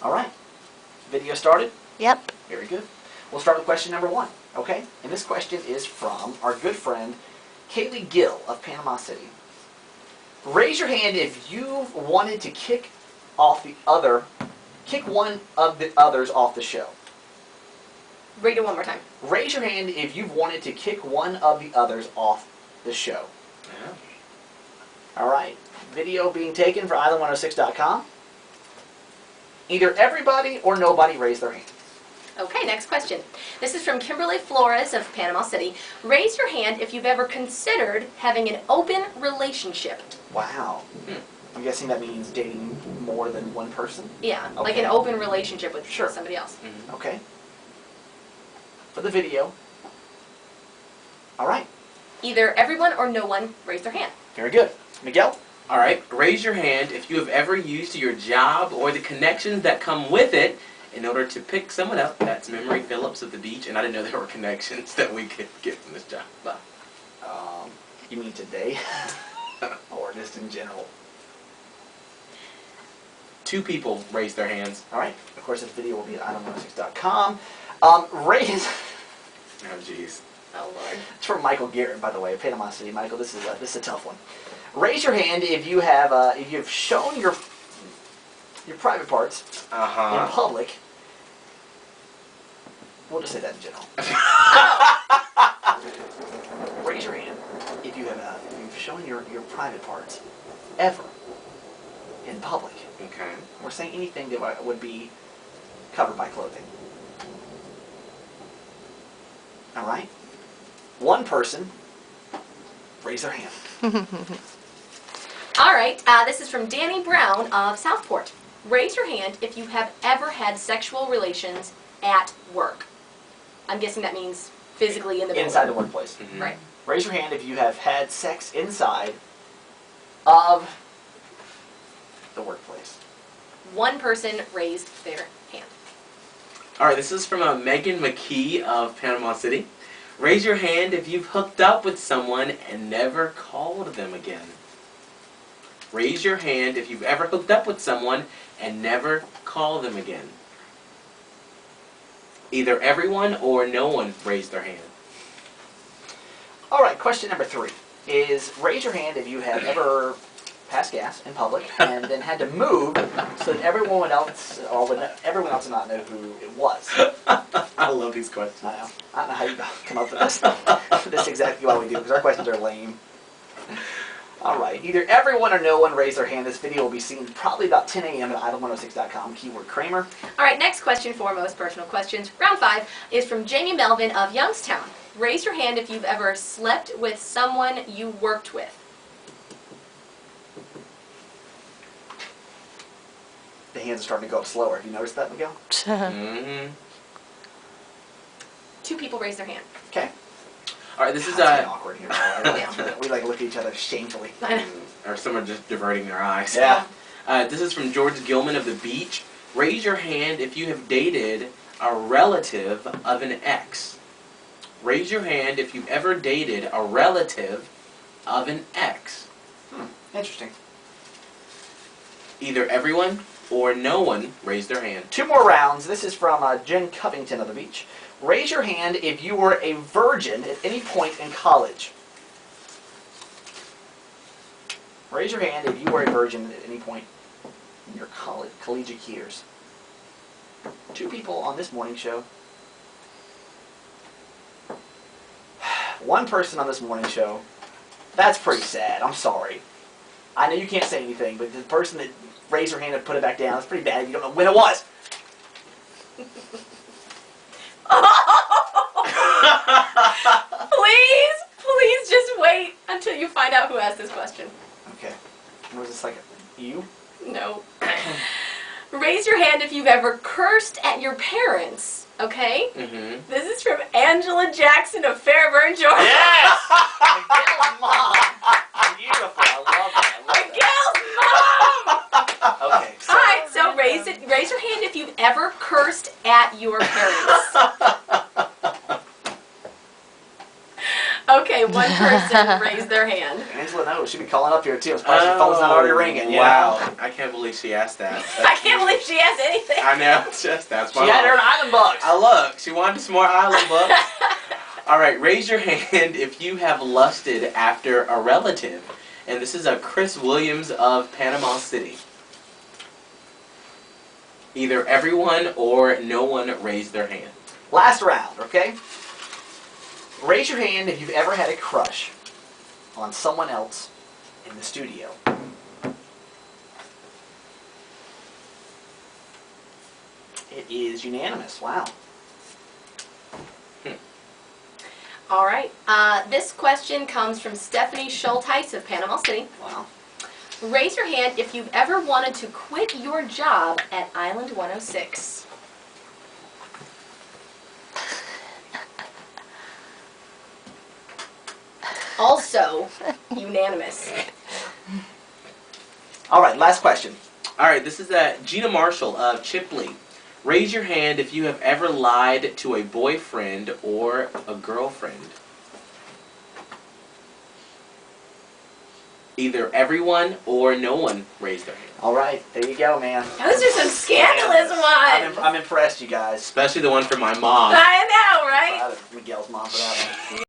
All right. Video started? Yep. Very good. We'll start with question number 1, okay? And this question is from our good friend, Kaylee Gill of Panama City. Raise your hand if you've wanted to kick one of the others off the show. Read it one more time. Raise your hand if you've wanted to kick one of the others off the show. Yeah. All right. Video being taken for island106.com. Either everybody or nobody raise their hand. Okay, next question. This is from Kimberly Flores of Panama City. Raise your hand if you've ever considered having an open relationship. Wow. I'm guessing that means dating more than one person? Yeah, Okay. like an open relationship with Sure. somebody else. Mm-hmm. Okay. For the video. All right. Either everyone or no one raise their hand. Very good. Miguel? All right. Raise your hand if you have ever used your job or the connections that come with it in order to pick someone up. That's Memory Phillips of the beach, and I didn't know there were connections that we could get from this job. But You mean today? Or just in general? 2 people raised their hands. All right. Of course, this video will be at island106.com. Raise... Oh, jeez. Oh, Lord. It's from Michael Garrett, by the way, Panama City. Michael, this is a tough one. Raise your hand if you have if you've shown your private parts in public. We'll just say that in general. Raise your hand if you have you've shown your private parts ever in public. Okay. We're saying anything that would be covered by clothing. All right. One person raise their hand. All right, this is from Danny Brown of Southport. Raise your hand if you have ever had sexual relations at work. I'm guessing that means physically in the building. Inside the workplace. Mm-hmm. Right. Raise your hand if you have had sex inside of the workplace. One person raised their hand. All right, this is from Megan McKee of Panama City. Raise your hand if you've hooked up with someone and never called them again. Raise your hand if you've ever hooked up with someone and never called them again. Either everyone or no one raised their hand. All right, question number 3 is raise your hand if you have ever passed gas in public and then had to move so that everyone else would not know who it was. I love these questions. I don't know how you come up with this. This is exactly why we do, because our questions are lame. All right, either everyone or no one raise their hand. This video will be seen probably about 10 a.m. at island106.com. Keyword Kramer. All right, next question for most personal questions. Round 5 is from Jamie Melvin of Youngstown. Raise your hand if you've ever slept with someone you worked with. The hands are starting to go up slower. Have you noticed that, Miguel? Mm-hmm. 2 people raised their hand. Okay. All right, this is It's getting awkward here. Yeah. We like look at each other shamefully. or someone just diverting their eyes. Yeah. This is from George Gilman of the beach. Raise your hand if you have dated a relative of an ex. Raise your hand if you've ever dated a relative of an ex. Interesting. Either everyone or no one raised their hand. 2 more rounds. This is from Jen Covington of the beach. Raise your hand if you were a virgin at any point in college. Raise your hand if you were a virgin at any point in your collegiate years. 2 people on this morning show. 1 person on this morning show. That's pretty sad. I'm sorry. I know you can't say anything, but the person that raised their hand and put it back down, that's pretty bad if you don't know when it was. Please just wait until you find out who asked this question. Okay. Was this like you? No. Raise your hand if you've ever cursed at your parents, okay? Mm-hmm. This is from Angela Jackson of Fairburn, Georgia. Yes! Miguel's mom. Beautiful. I love that. Miguel's mom! Okay. So, Alright, so raise your hand if you've ever cursed at your parents. Okay. Okay, one person raised their hand. Angela knows. She'd be calling up here too. I'm surprised the phone's not already ringing. You Wow. know? I can't believe she asked that. I can't believe she asked anything. I know. Just that's my She had mom. her island bucks. I look. She wanted some more island books. All right. Raise your hand if you have lusted after a relative. And this is a Chris Williams of Panama City. Either everyone or no one raised their hand. Last round, okay? Raise your hand if you've ever had a crush on someone else in the studio. It is unanimous. Wow. All right. This question comes from Stephanie Schulteis of Panama City. Wow. Raise your hand if you've ever wanted to quit your job at Island 106. Also, unanimous. All right, last question. All right. This is Gina Marshall of Chipley. Raise your hand if you have ever lied to a boyfriend or a girlfriend. Either everyone or no one raised their hand. All right, there you go, man. Those are some scandalous ones. I'm impressed, you guys. Especially the one from my mom. I know, right? Proud of Miguel's mom for that one.